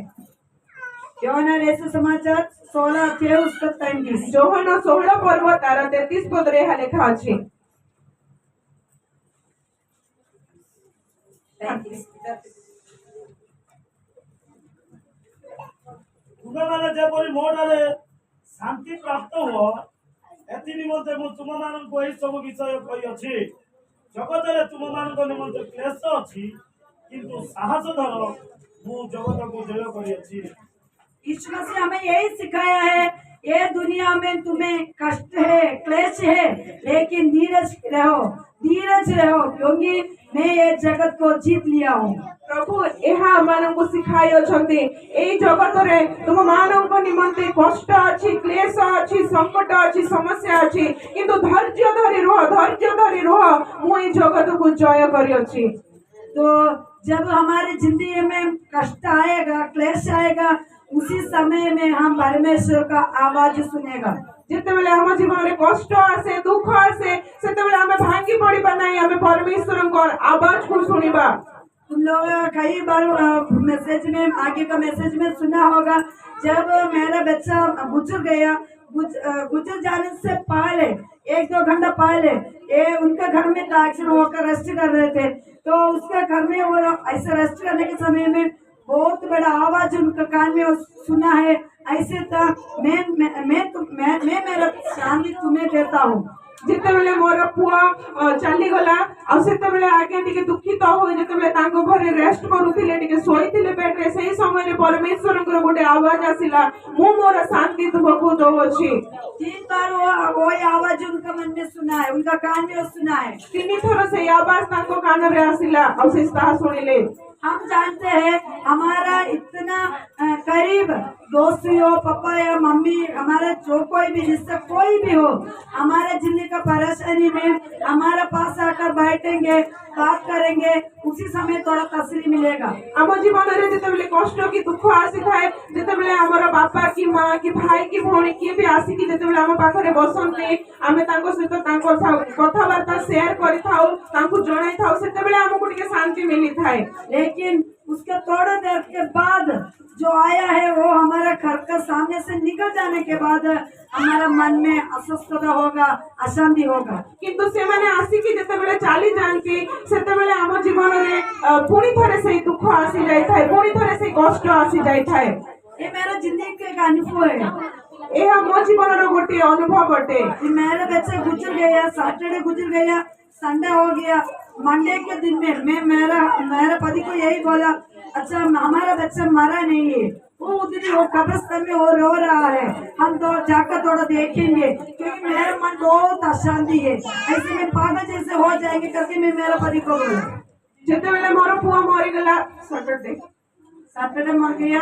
यूहन्ना सुसमाचार 16 अध्याय उसका 33। यूहन्ना 16 पर्व तार 33 पद रे हा लेखा अछि। ତୁମେମାନେ ଯେପରି ମୋ ଠାରେ ଶାନ୍ତି ପ୍ରାପ୍ତ ହୁଅ ଏଥି ନିମନ୍ତେ ମୁଁ ତୁମମାନଙ୍କୁ ଏହି ସବୁ ବିଷୟ କହିଅଛି। ଜଗତରେ ତୁମମାନଙ୍କ ନିମନ୍ତେ କ୍ଲେଶ ଅଛି କିନ୍ତୁ ସାହସ ଧର, ମୁଁ ଜଗତକୁ ଜୟ କରିଅଛି। यीशु मसीह हमें यही सिखाया है, ये दुनिया में तुम्हें कष्ट है क्लेश है, लेकिन धीरज रहो क्योंकि मैं ये जगत को जीत लिया हूँ। प्रभु एहा मानकु सिखाई अछंती एई जगत रे तुम मानक निमंते कष्ट अछि, क्लेश अछि, संकट अछि, समस्या अछि, किंतु धैर्य धरि रह मु एई जगत को जय करियछि। तो जब हमारे जिंदगी में कष्ट आएगा क्लेश आएगा उसी समय में हम परमेश्वर का आवाज सुनेगा। जिते बेले हम जीवन में कष्ट आसे दुख आसे सेते बेले हमें भांगी पड़िबा नहीं, हमें परमेश्वर को आवाज को सुनिबा। तुम लोग कई बार मैसेज में आगे का मैसेज में सुना होगा, जब मेरा बच्चा गुजर जाने से पहले एक दो घंटा पहले ये उनके घर में था, एक्सीडेंट होकर रेस्ट कर रहे थे। तो उसके घर में वो ऐसे रेस्ट करने के समय में बहुत बड़ा आवाज उनके कान में सुना है। ऐसे था, मैं मेरा शांति तुम्हें देता हूँ। ଯେତେବେଳେ ମୋର ପୁଅ ଚାଲିଗଲା ଆଉ ସେତେବେଳେ ଆଜ୍ଞା ଟିକେ ଦୁଃଖିତ ହୋଇ ଯେତେବେଳେ ତାଙ୍କ ଘରେ ରେଷ୍ଟ କରୁଥିଲେ, ଟିକେ ଶୋଇଥିଲେ ବେଡରେ, ସେଇ ସମୟରେ ପରମେଶ୍ୱରଙ୍କର ଗୋଟେ ଆୱାଜ ଆସିଲା, ମୁଁ ମୋର ଶାନ୍ତି ତୁମକୁ ଦଉଅଛି। 3 बार वो आवाज उनका मन में सुना है, उनका कान में सुना है। 3 ଥର ସେଇ ଆୱାଜ ତାଙ୍କ କାନରେ ଆସିଲା ଆଉ ସେ ତାହା ଶୁଣିଲେ। हम जानते हैं हमारा इतना करीब दोस्त हो, पापा या मम्मी, हमारा जो कोई भी जिससे कोई भी हो, हमारे जिंदगी का परेशानी में हमारे पास आकर बैठेंगे, बात करेंगे, उसी समय थोड़ा तसल्ली मिलेगा। ଆମ ଜୀବନରେ ଯେତେବେଳେ କଷ୍ଟ କି ଦୁଃଖ ଆସିଥାଏ, ଯେତେବେଳେ ଆମର ବାପା କି ମା କି ଭାଇ କି ଭଉଣୀ କିଏ ବି ଆସିକି ଯେତେବେଳେ ଆମ ପାଖରେ ବସନ୍ତି, ଆମେ ତାଙ୍କ ସହିତ ତାଙ୍କ କଥାବାର୍ତ୍ତା ସେୟାର କରିଥାଉ, ତାଙ୍କୁ ଜଣାଇଥାଉ, ସେତେବେଳେ ଆମକୁ ଟିକେ ଶାନ୍ତି ମିଳିଥାଏ। लेकिन उसके थोड़ी देर के बाद जो आया है वो हमारे घर के सामने से निकल जाने के बाद हमारा मन में अस्वस्थता होगा, अशांति होगा। କିନ୍ତୁ ସେମାନେ ଆସିକି ଯେତେବେଳେ ଚାଲି ଯାଆନ୍ତି, ସେତେବେଳେ ଆମ ଜୀବନରେ ପୁଣି ଥରେ ସେଇ ଦୁଃଖ ଆସି ଯାଇଥାଏ, ପୁଣି ଥରେ ସେଇ କଷ୍ଟ ଆସି ଯାଇଥାଏ। ये मेरा जिंदगी का एक अनुभव है। ଏହା ମୋ ଜୀବନର ଗୋଟିଏ ଅନୁଭବ ଅଟେ। कि मेरा बच्चा गुजर गया, सैटरडे गुजर गया, संडे हो गया, मंडे के दिन में मैं मेरा पति को यही बोला, अच्छा हमारा बच्चा मरा नहीं है, वो उधर वो कब्रिस्तान में वो रो रहा है, हम तो जाकर थोड़ा देखेंगे, क्योंकि मेरा मन बहुत अशांति है, ऐसे में पागल जैसे हो जाएंगे करके मैं मेरा पति को बोला। ଯେତେବେଳେ ମୋର ପୁଅ ମରିଗଲା, सैटरडे मर गया,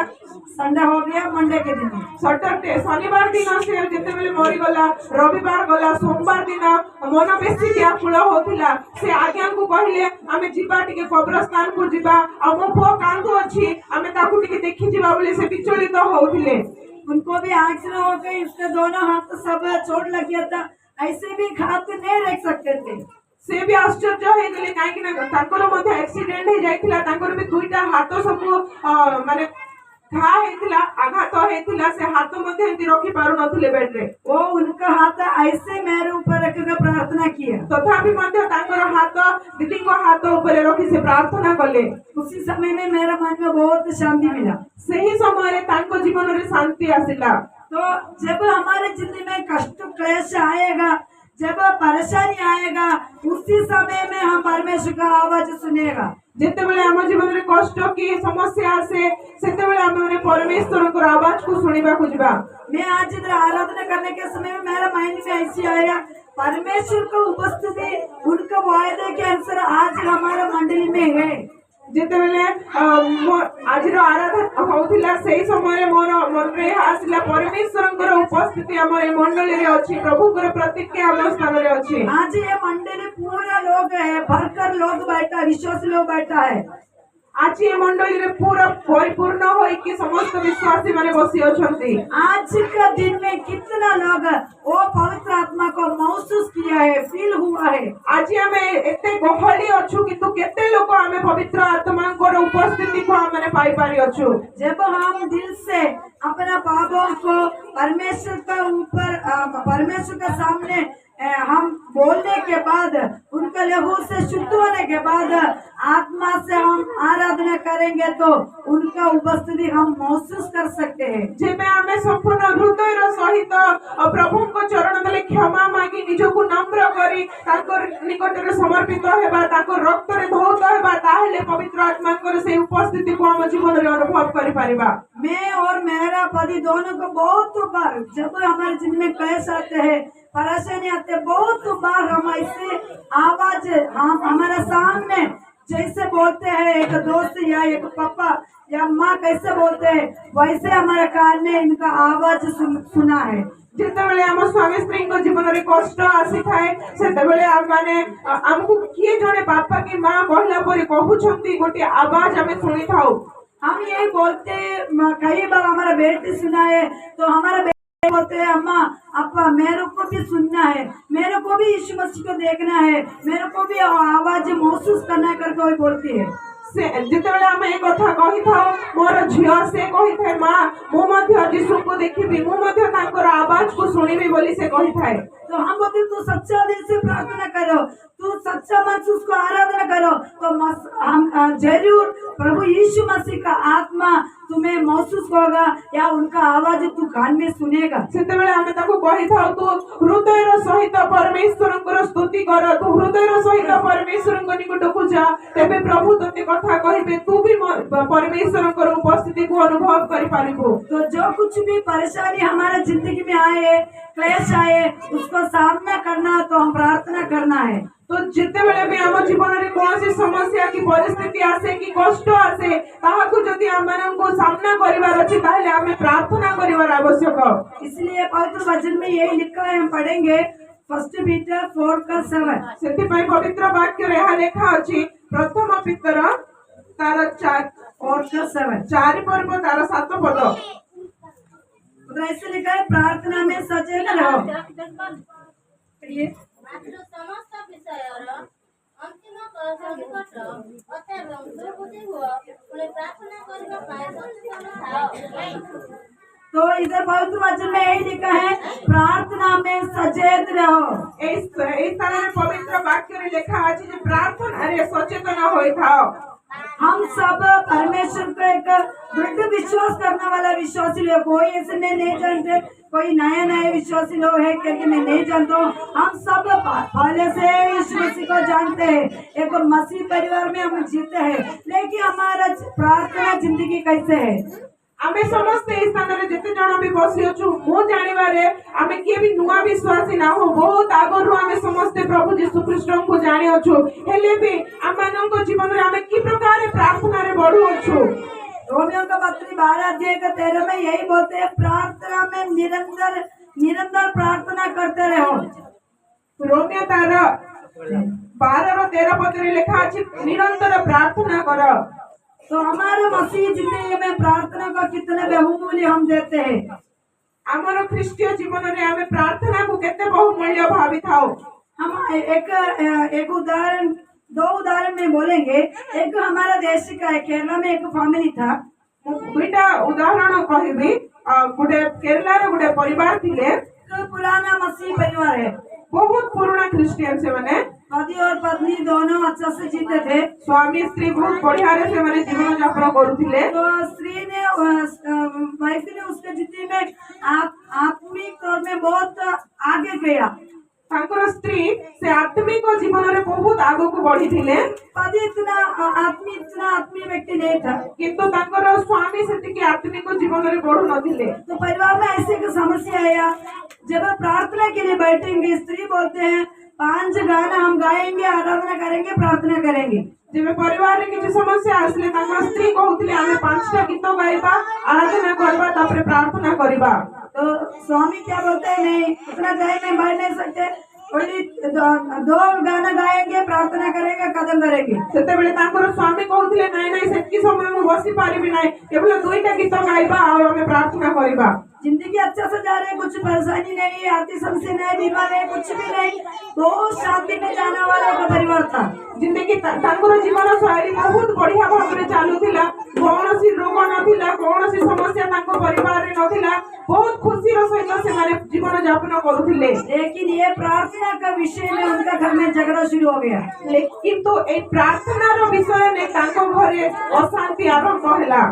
संडे हो गया, मंडे के दिन ସଟରଡେ ଶନିବାର ଦିନ ସେ ଯେତେବେଳେ ମରିଗଲା, ରବିବାର ଗଲା, ସୋମବାର ଦିନ ମନ ବେଶୀ ବ୍ୟାକୁଳ ହଉଥିଲା। ସେ ଆଜ୍ଞାଙ୍କୁ କହିଲେ, ଆମେ ଯିବା ଟିକେ କବ୍ରସ୍ଥାନକୁ ଯିବା, ଆଉ ମୋ ପୁଅ କାନ୍ଦୁଅଛି, ଆମେ ତାକୁ ଟିକେ ଦେଖି ଯିବା ବୋଲି ସେ ବିଚଳିତ ହଉଥିଲେ। उनको भी एक्सीडेंट हो गई, उसके दोनों हाथ सब चोट लग गया था, ऐसे भी खाते नहीं रख सकते थे। ସେ ବି ଆଶ୍ଚର୍ଯ୍ୟ ହେଇଗଲେ, କାହିଁକି ନା ତାଙ୍କର ମଧ୍ୟ ଆକ୍ସିଡେଣ୍ଟ ହେଇଯାଇଥିଲା, ତାଙ୍କର ବି 2ଟା ହାତ ସବୁ ମାନେ ଘା ହେଇଥିଲା, ଆଘାତ ହେଇଥିଲା, ସେ ହାତ ମଧ୍ୟ ଏମିତି ରଖି ପାରୁନଥିଲେ ବେଡରେ। वो उनका हाथ ऐसे मेरे ऊपर रखकर प्रार्थना किया। ତଥାପି ମଧ୍ୟ ତାଙ୍କର ହାତ ଦିଦିଙ୍କ ହାତ ଉପରେ ରଖି ସେ ପ୍ରାର୍ଥନା କଲେ। उसी समय में मेरा मन में बहुत शांति मिला। ସେହି ସମୟରେ ତାଙ୍କ ଜୀବନରେ ଶାନ୍ତି ଆସିଲା। तो जब हमारे जिंदगी में कष्ट क्लेश आएगा, जब परेशानी आएगा, उसी समय में हम परमेश्वर का आवाज सुनेगा। ଯେତେବେଳେ ଆମ ଜୀବନରେ କଷ୍ଟ କି ସମସ୍ୟା ଆସେ, ସେତେବେଳେ ଆମେ ପରମେଶ୍ୱରଙ୍କର ଆବାଜକୁ ଶୁଣିବାକୁ ଯିବା। मैं आज इधर आराधना करने के समय में मेरा माइंड में ऐसे आया, परमेश्वर को उपस्थिति उनका वायदे के अनुसार आज हमारा मंडली में है। ଯେତେବେଳେ ଆଜିର ଆରାଧନା ହଉଥିଲା, ସେଇ ସମୟରେ ମୋର ମନରେ ଏହା ଆସିଲା, ପରମେଶ୍ୱରଙ୍କର ଉପସ୍ଥିତି ଆମର ଏ ମଣ୍ଡଳୀରେ ଅଛି, ପ୍ରଭୁଙ୍କର ପ୍ରତିକ୍ରିୟା ଆମ ସ୍ଥାନରେ ଅଛି। आज ये मंडली पूरा लोग है, भरकर लोग बैठा है, विश्वासी लोग बैठा है। ଆଜି ଏ ମଣ୍ଡଳୀରେ ପୁରା ପରିପୂର୍ଣ୍ଣ ହୋଇକି ସମସ୍ତ ବିଶ୍ୱାସୀ ମାନେ ବସି ଅଛନ୍ତି। आज का दिन में कितना लोग वो पवित्र आत्मा को महसूस किया है, फील हुआ है। ଆଜି ଆମେ ଏତେ ଗହଳି ଅଛୁ, କିନ୍ତୁ କେତେ ଲୋକ ଆମେ ପବିତ୍ର ଆତ୍ମାଙ୍କର ଉପସ୍ଥିତିକୁ ଆମେ ପାଇପାରିଅଛୁ। जब हम दिल से अपना पापों को परमेश्वर का ऊपर परमेश्वर के सामने हम बोलने के बाद, उनका लहू से शुद्ध होने के बाद आत्मा से हम आराधना करेंगे, तो उनका उपस्थिति हम महसूस कर सकते हैं। ଯେବେ ଆମେ ସମ୍ପୂର୍ଣ୍ଣ ହୃଦୟର ସହିତ ପ୍ରଭୁଙ୍କ ଚରଣ ତଳେ କ୍ଷମା ମାଗି ନିଜକୁ ନମ୍ର କରି ତାଙ୍କ ନିକଟରେ ସମର୍ପିତ ହେବା, ତାଙ୍କ ରକ୍ତରେ ଧୌତ ହେବା, ତାହେଲେ ପବିତ୍ର ଆତ୍ମାଙ୍କର ସେଇ ଉପସ୍ଥିତିକୁ ଆମ ଜୀବନରେ ଅନୁଭବ କରିପାରିବା। मैं और मेरा पति दोनों को बहुत बार जब हमारे जिंदगी में क्लेश आते हैं, परेशानी आते हैं, बहुत बार हम ऐसे आवाज हम हमारे सामने जैसे बोलते हैं, एक दोस्त या एक पापा या माँ कैसे बोलते हैं, वैसे हमारे कान में इनका आवाज सुना है। ଯେତେବେଳେ ଆମ ସ୍ୱାମୀ ସ୍ତ୍ରୀଙ୍କ ଜୀବନରେ କଷ୍ଟ ଆସିଥାଏ, ସେତେବେଳେ ଆମମାନେ ଆମକୁ କିଏ ଜଣେ ବାପା କି ମା କହିଲା ପରି କହୁଛନ୍ତି, ଗୋଟିଏ ଆବାଜ ଆମେ ଶୁଣିଥାଉ। हम यही बोलते, कई बार हमारा बेटी सुना है, तो हमारा बेटे बोलते हैं, अम्मा अपा मेरे को भी सुनना है, मेरे को भी यीशु मसीह को देखना है, मेरे को भी आवाज महसूस करना है करके वही बोलती है। ଯେତେବେଳେ ଆମେ ଏ କଥା କହିଥାଉ, ମୋର ଝିଅ ସେ କହିଥାଏ, ମା ମୁଁ ମଧ୍ୟ ଯୀଶୁଙ୍କୁ ଦେଖିବି, ମୁଁ ମଧ୍ୟ ତାଙ୍କର ଆବାଜକୁ ଶୁଣିବି ବୋଲି ସେ କହିଥାଏ। तो तो हम बोलते तू सच्चा दिल से प्रार्थना करो, तू सच्चा मन से उसको आराधना करो, तो हम जरूर प्रभु यीशु मसीह का आत्मा तुम्हें महसूस होगा या उनका आवाज तू कान में सुनेगा। ସେତେବେଳେ ଆମେ ତାକୁ କହିଥାଉ ତୁ ହୃଦୟର ସହିତ ପରମେଶ୍ୱରଙ୍କର ସ୍ତୁତି କର, ତୁ ହୃଦୟର ସହିତ ପରମେଶ୍ୱରଙ୍କ ନିକଟକୁ ଯା, ତେବେ ପ୍ରଭୁ ତୋତେ କଥା କହିବେ, ତୁ ବି ପରମେଶ୍ୱରଙ୍କର ଉପସ୍ଥିତିକୁ ଅନୁଭବ କରିପାରିବୁ। तो जो कुछ भी परेशानी हमारे जिंदगी में आए, क्लेश आए, उसको सामना करना तो हम प्रार्थना करना है। तो ଯେତେବେଳେ ବି ଆମ ଜୀବନରେ କୌଣସି ସମସ୍ୟା କି ପରିସ୍ଥିତି ଆସେ କି କଷ୍ଟ ଆସେ, ତାହାକୁ ଯଦି ଆମମାନଙ୍କୁ ସାମ୍ନା କରିବାର ଅଛି ତାହେଲେ ଆମେ ପ୍ରାର୍ଥନା କରିବାର ଆବଶ୍ୟକ। इसलिए पवित्र वचन में यही लिखा है, हम पढ़ेंगे 1 पीटर 4:7। ସେଥିପାଇଁ ପବିତ୍ର ବାକ୍ୟରେ ଏହା ଲେଖା ଅଛି, ପ୍ରଥମ ପିତର ତାର 4:7 ଚାରି ପର୍ବ ତାର 7 ପଦ। तो ऐसे लिखा है, प्रार्थना में सचेत रहो। ये ମାତ୍ର ସମସ୍ତ ବିଷୟର ଅନ୍ତିମ ସଙ୍କଟ ଅତ୍ୟନ୍ତ ଦୁର୍ବୁଦ୍ଧି ହୁଅ, ପୁଣି ପ୍ରାର୍ଥନା କରିବା ପାଇଁ ସଚେତନ ଥାଅ। तो इधर पवित्र वचन में यही लिखा है, प्रार्थना में सचेत रहो। এই স্থাନରେ পবিତ୍ର বাক্ୟରେ লেখা ଅଛି ଯେ ପ୍ରାର୍ଥନାରେ ସଚେତନ ହୋଇଥାଅ। हम सब परमेश्वर को एक दृढ़ विश्वास करने वाला विश्वासी लोग, कोई ऐसे में नहीं जानते, कोई नए नए विश्वासी लोग है क्योंकि मैं नहीं जानता हूँ। हम सब पहले से यीशु मसीह को जानते हैं, एक मसीह परिवार में हम जीते हैं, लेकिन हमारा प्रार्थना जिंदगी कैसे है? ଆମେ ସମସ୍ତେ ଏହି ସ୍ଥାନରେ ଯେତେ ଜଣ ବି ବସି ଅଛୁ, ମୁଁ ଜାଣିବାରେ ଆମେ କିଏ ବି ନୂଆ ବିଶ୍ୱାସୀ ନାହୁଁ। ବହୁତ ଆଗରୁ ଆମେ ସମସ୍ତେ ପ୍ରଭୁ ଯୀଶୁଖ୍ରୀଷ୍ଟଙ୍କୁ ଜାଣିଅଛୁ, ହେଲେ ବି ଆମମାନଙ୍କ ଜୀବନରେ ଆମେ କି ପ୍ରକାର ପ୍ରାର୍ଥନାରେ ବଢୁଅଛୁ। रोमियो का पत्री 12:13 में यही बोलते हैं, प्रार्थना में निरंतर प्रार्थना करते रहो। ରୋମିଓ ତାର 12-13 ପଦରେ ଲେଖା ଅଛି, ନିରନ୍ତର ପ୍ରାର୍ଥନା କର। तो हमारे मसीह जिंदगी में प्रार्थना का कितने बहुमूल्य हम देते हैं। ଆମର ଖ୍ରୀଷ୍ଟୀୟ ଜୀବନରେ ଆମେ ପ୍ରାର୍ଥନାକୁ କେତେ ବହୁମୂଲ୍ୟ ଭାବିଥାଉ। हम एक उदाहरण, 2 उदाहरण में बोलेंगे। एक हमारा देश का है, केरला में एक फैमिली था। ମୁଁ ଦୁଇଟା ଉଦାହରଣ କହିବି। ଗୋଟେ କେରଳାର ଗୋଟେ ପରିବାର ଥିଲେ, तो पुराना मसीह परिवार है। ବହୁତ ପୁରୁଣା ଖ୍ରୀଷ୍ଟିଆନ ସେମାନେ। पति और पत्नी दोनों अच्छा से जीते थे। ସ୍ୱାମୀ ସ୍ତ୍ରୀ ବହୁତ ବଢିଆରେ ସେମାନେ ଜୀବନ ଯାପନ କରୁଥିଲେ। तो स्त्री ने वाइफ ने उसके जिंदगी में आत्मिक तौर में बहुत आगे गया। ତାଙ୍କର ସ୍ତ୍ରୀ ସେ ଆତ୍ମିକ ଜୀବନରେ ବହୁତ ଆଗକୁ ବଢିଥିଲେ, पति इतना आत्मीय व्यक्ति नहीं था। କିନ୍ତୁ ତାଙ୍କର ସ୍ୱାମୀ ସେତିକି ଆତ୍ମିକ ଜୀବନରେ ବଢୁ ନଥିଲେ। तो परिवार में ऐसे एक समस्या आया, जब हम प्रार्थना के लिए बैठेंगे, स्त्री बोलते हैं 5 गाना हम गाएंगे, आराधना करेंगे, प्रार्थना करेंगे। ଯେବେ ପରିବାରରେ କିଛି ସମସ୍ୟା ଆସିଲେ ତାଙ୍କର ସ୍ତ୍ରୀ କହୁଥିଲେ ଆମେ 5ଟା ଗୀତ ଗାଇବା, ଆରାଧନା କରିବା, ତାପରେ ପ୍ରାର୍ଥନା କରିବା। तो स्वामी क्या बोलते हैं, नहीं इतना टाइम में बैठ नहीं सकते, ओनली 2 गाना गाएंगे, प्रार्थना करेंगे, कदम करेंगे। ସେତେବେଳେ ତାଙ୍କର ସ୍ୱାମୀ କହୁଥିଲେ ନାଇଁ ନାଇଁ ସେତିକି ସମୟ ମୁଁ ବସି ପାରିବି ନାହିଁ, କେବଳ 2ଟା ଗୀତ ଗାଇବା ଆଉ ଆମେ ପ୍ରାର୍ଥନା କରିବା। जिंदगी अच्छा से जा रही है, कुछ परेशानी नहीं, आर्थिक समस्या नहीं, बीमार नहीं, कुछ भी नहीं, बहुत शांति में जाने वाला एक परिवार था। जिंदगी ତାଙ୍କର ଜୀବନ ଶୈଳୀ ବହୁତ ବଢିଆ ଭାବରେ ଚାଲୁଥିଲା, କୌଣସି ରୋଗ ନଥିଲା, କୌଣସି ସମସ୍ୟା ତାଙ୍କ ପରିବାରରେ ନଥିଲା, ବହୁତ ଖୁସିର ସହିତ ସେମାନେ ଜୀବନ ଯାପନ କରୁଥିଲେ। लेकिन ये प्रार्थना का विषय में उनका घर में झगड़ा शुरू हो गया। କିନ୍ତୁ ଏଇ ପ୍ରାର୍ଥନାର ବିଷୟ ନେଇ ତାଙ୍କ ଘରେ ଅଶାନ୍ତି ଆରମ୍ଭ ହେଲା।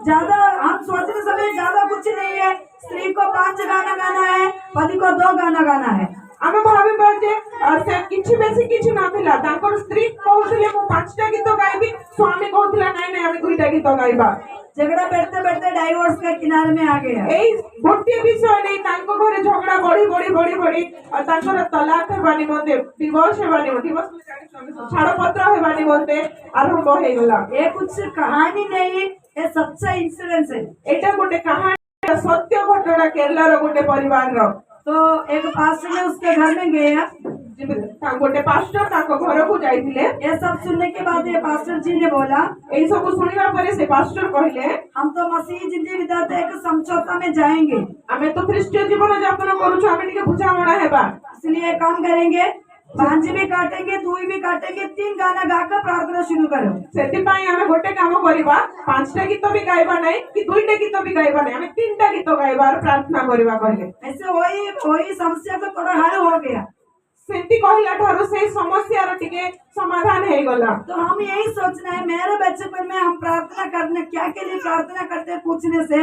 ज्यादा हम सोचने समय ज्यादा कुछ नहीं है, स्त्री को 5 गाना गाना है, पति को 2 गाना गाना है। ଆମେ ଭାବିବା ଯେ ସେ କିଛି ବେଶୀ କିଛି ନଥିଲା, ତାଙ୍କର ସ୍ତ୍ରୀ କହୁଥିଲେ ମୁଁ 5ଟା ଗୀତ ଗାଇବି, ସ୍ୱାମୀ କହୁଥିଲା ନାଇଁ ନାଇଁ ଆମେ 2ଟା ଗୀତ ଗାଇବା। झगड़ा बैठते बैठते डाइवोर्स के किनारे में आ गया। ଏଇ ଗୋଟିଏ ବିଷୟ ନେଇ ତାଙ୍କ ଘରେ ଝଗଡା ବଢି ତାଙ୍କର ତଲାକ ହେବା ନିମନ୍ତେ, ଡିଭୋର୍ସ ହେବା ନିମନ୍ତେ, ଛାଡପତ୍ର ହେବା ନିମନ୍ତେ ଆରମ୍ଭ ହେଇଗଲା। ये कुछ कहानी नहीं, ये सच्चा इंसिडेंस है। ଏଇଟା ଗୋଟେ କାହାଣୀ, ସତ୍ୟ ଘଟଣା କେରଳାର ଗୋଟେ ପରିବାରର। तो एक पास्टर ने उसके घर में गया। ଗୋଟେ ପାଷ୍ଟର ତାଙ୍କ ଘରକୁ ଯାଇଥିଲେ। ये सब सुनने के बाद ये पास्टर जी ने बोला, ଏଇ ସବୁ ଶୁଣିବା ପରେ ସେ ପାଷ୍ଟର କହିଲେ हम तो मसीह जिंदगी बिताते एक समझौता में जाएंगे, ଆମେ ତ ଖ୍ରୀଷ୍ଟୀୟ ଜୀବନ ଯାପନ କରୁଛୁ, ଆମେ ଟିକେ ବୁଝାମଣା ହେବା। इसलिए काम करेंगे। पांच भी काटेंगे, दुई भी काटेंगे, 3 गाना गाकर प्रार्थना शुरू करो। ସେଥିପାଇଁ ଆମେ ଗୋଟେ କାମ କରିବା, 5ଟା ଗୀତ ବି ଗାଇବା ନାହିଁ କି 2ଟା ଗୀତ ବି ଗାଇବା ନାହିଁ, ଆମେ 3ଟା ଗୀତ ଗାଇବାର ପ୍ରାର୍ଥନା କରିବା କହିଲେ। ऐसे वही समस्या को थोड़ा हल हो गया। ସେମିତି କହିଲା ଠାରୁ ସେଇ ସମସ୍ୟାର ଟିକେ ସମାଧାନ ହେଇଗଲା। तो हम यही सोचना है, मेरे बचपन में हम प्रार्थना करने क्या के लिए प्रार्थना करते हैं पूछने से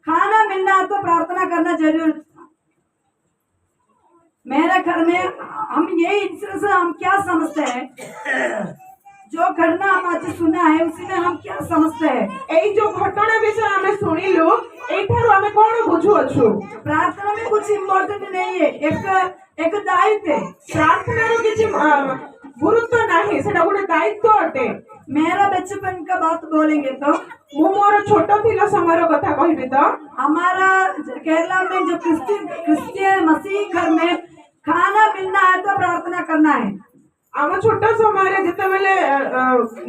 खाना मिलना है तो प्रार्थना करना जरूर था। मेरे घर में हम यही इंसान से हम क्या समझते हैं, जो घटना हम आज सुना है उसी में हम क्या समझते हैं। ଏଇ ଯୋଉ ଘଟଣା ବିଷୟ ଆମେ ଶୁଣିଲୁ, ଏଇଠାରୁ ଆମେ କଣ ବୁଝୁଅଛୁ? प्रार्थना में कुछ इम्पोर्टेंट नहीं है, एक दायित्व है। ପ୍ରାର୍ଥନାର କିଛି ଗୁରୁତ୍ୱ ନାହିଁ, ସେଟା ଗୋଟେ ଦାୟିତ୍ୱ ଅଟେ। मेरा बचपन का बात बोलेंगे तो ମୁଁ ମୋର ଛୋଟ ଥିଲା ସମୟର କଥା କହିବି ତ, हमारा केरला में जो क्रिश्चियन मसीह घर में खाना मिलना है तो प्रार्थना करना है। ଆମ ଛୋଟ ସମୟରେ ଯେତେବେଳେ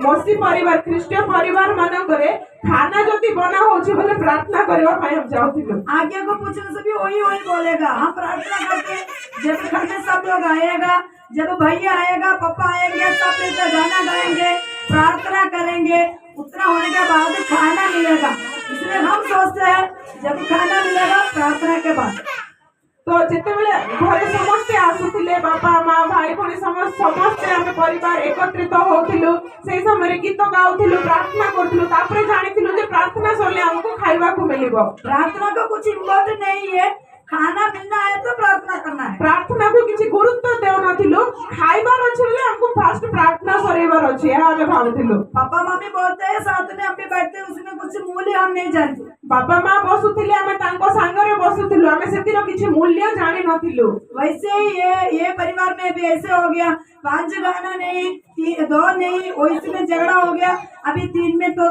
ମସି ପରିବାର ଖ୍ରୀଷ୍ଟୀୟ ପରିବାର ମାନଙ୍କରେ ଖାନା ଯଦି ବନା ହଉଛି ବୋଲେ ପ୍ରାର୍ଥନା କରିବା ପାଇଁ ଆମେ ଯାଉଥିଲୁ। आगे को पूछने से भी वही बोलेगा, हम प्रार्थना करते हैं। जब घर में सब लोग आएगा, जब भैया आएगा, पापा आएंगे, सब मिलकर गाना गाएंगे, प्रार्थना करेंगे, उतना होने के बाद खाना मिलेगा। इसलिए हम सोचते हैं जब खाना मिलेगा प्रार्थना के बाद। ତ ଯେତେବେଳେ ଘରେ ସମସ୍ତେ ଆସୁଥିଲେ, ବାପା ମା ଭାଇ ଭଉଣୀ ସମସ୍ତେ ଆମେ ପରିବାର ଏକତ୍ରିତ ହଉଥିଲୁ, ସେଇ ସମୟରେ ଗୀତ ଗାଉଥିଲୁ, ପ୍ରାର୍ଥନା କରୁଥିଲୁ, ତାପରେ ଜାଣିଥିଲୁ ଯେ ପ୍ରାର୍ଥନା ସରିଲେ ଆମକୁ ଖାଇବାକୁ ମିଳିବ। प्रार्थना का कुछ इम्पोर्टेंट नहीं है, खाना मिलना है तो प्रार्थना करना है। ପ୍ରାର୍ଥନାକୁ କିଛି ଗୁରୁତ୍ୱ ଦେଉନଥିଲୁ, ଖାଇବାର ଅଛି ବୋଲେ ଆମକୁ ଫାଷ୍ଟ ପ୍ରାର୍ଥନା ସରେଇବାର ଅଛି, ଏହା ଆମେ ଭାବୁଥିଲୁ। पापा मम्मी बोलते हैं साथ में हम भी बैठते हैं, उसमें कुछ मूल्य हम नहीं जानते। ବାପା ମା ବସୁଥିଲେ, ଆମେ ତାଙ୍କ ସାଙ୍ଗରେ ବସୁଥିଲୁ, ଆମେ ସେଥିର କିଛି ମୂଲ୍ୟ ଜାଣିନଥିଲୁ। वैसे ही ये परिवार में भी ऐसे हो गया, 5 गाना नहीं, 2 नहीं, वैसे में झगड़ा हो गया, अभी 3 में तो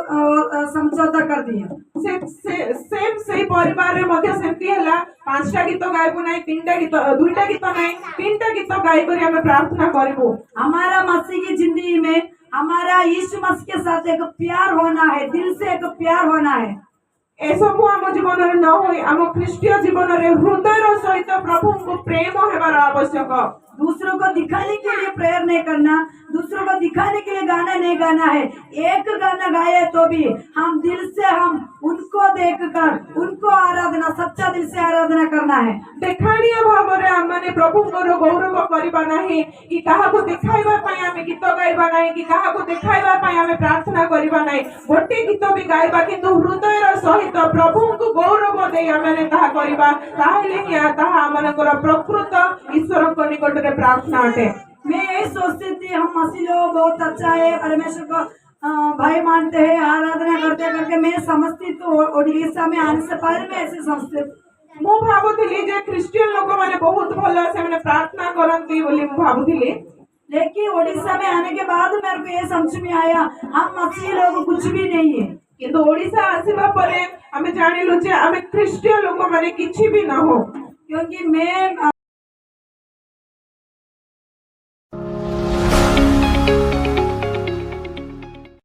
समझौता कर दिया। ସେମ୍ ସେଇ ପରିବାରରେ ମଧ୍ୟ ସେମିତି ହେଲା, 5ଟା ଗୀତ ଗାଇବୁ ନାହିଁ, 2ଟା ଗୀତ ନାହିଁ, 3ଟା ଗୀତ ଗାଇକରି ଆମେ ପ୍ରାର୍ଥନା କରିବୁ। हमारा मसीह की जिंदगी में हमारा यीशु मसीह के साथ एक प्यार होना है, दिल से एक प्यार होना है। ଏସବୁ ଆମ ଜୀବନରେ ନ ହୋଇ ଆମ ଖ୍ରୀଷ୍ଟୀୟ ଜୀବନରେ ହୃଦୟର ସହିତ ପ୍ରଭୁଙ୍କୁ ପ୍ରେମ ହେବାର ଆବଶ୍ୟକ। दूसरों को दिखाने के लिए प्रेयर नहीं करना, दूसरों को दिखाने के लिए गाना नहीं गाना है। एक गाना गाए तो भी हम दिल से हम उनको देखकर उनको आराधना, सच्चा दिल से आराधना करना है। ଦେଖାଣିଆ ଭାବରେ ଆମମାନେ ପ୍ରଭୁଙ୍କର ଗୌରବ କରିବା ନାହିଁ, କି କାହାକୁ ଦେଖାଇବା ପାଇଁ ଆମେ ଗୀତ ଗାଇବା ନାହିଁ, କି କାହାକୁ ଦେଖାଇବା ପାଇଁ ଆମେ ପ୍ରାର୍ଥନା କରିବା ନାହିଁ। ଗୋଟେ ଗୀତ ବି ଗାଇବା, କିନ୍ତୁ ହୃଦୟର ସହିତ ପ୍ରଭୁଙ୍କୁ ଗୌରବ ଦେଇ ଆମମାନେ ତାହା କରିବା, ତାହେଲେ ହିଁ ତାହା ଆମମାନଙ୍କର ପ୍ରକୃତ ଈଶ୍ୱରଙ୍କ ନିକଟରେ प्रार्थना अटे। मैं यही सोचती थी हम मसीह लोग बहुत अच्छा है, परमेश्वर को भाई मानते हैं, आराधना करते करके मैं समझती तो ओडिशा में आने से पहले मैं ऐसे समझती। ମୁଁ ଭାବୁଥିଲି ଯେ ଖ୍ରୀଷ୍ଟିଆନ ଲୋକମାନେ ବହୁତ ଭଲ, ସେମାନେ ପ୍ରାର୍ଥନା କରନ୍ତି ବୋଲି ମୁଁ ଭାବୁଥିଲି। लेकिन ओडिशा में आने के बाद मेरे को ये समझ में आया हम मसीह लोग कुछ भी नहीं है। କିନ୍ତୁ ଓଡିଶା ଆସିବା ପରେ ଆମେ ଜାଣିଲୁ ଯେ ଆମେ ଖ୍ରୀଷ୍ଟୀୟ ଲୋକମାନେ କିଛି ବି ନାହୁଁ। क्योंकि मैं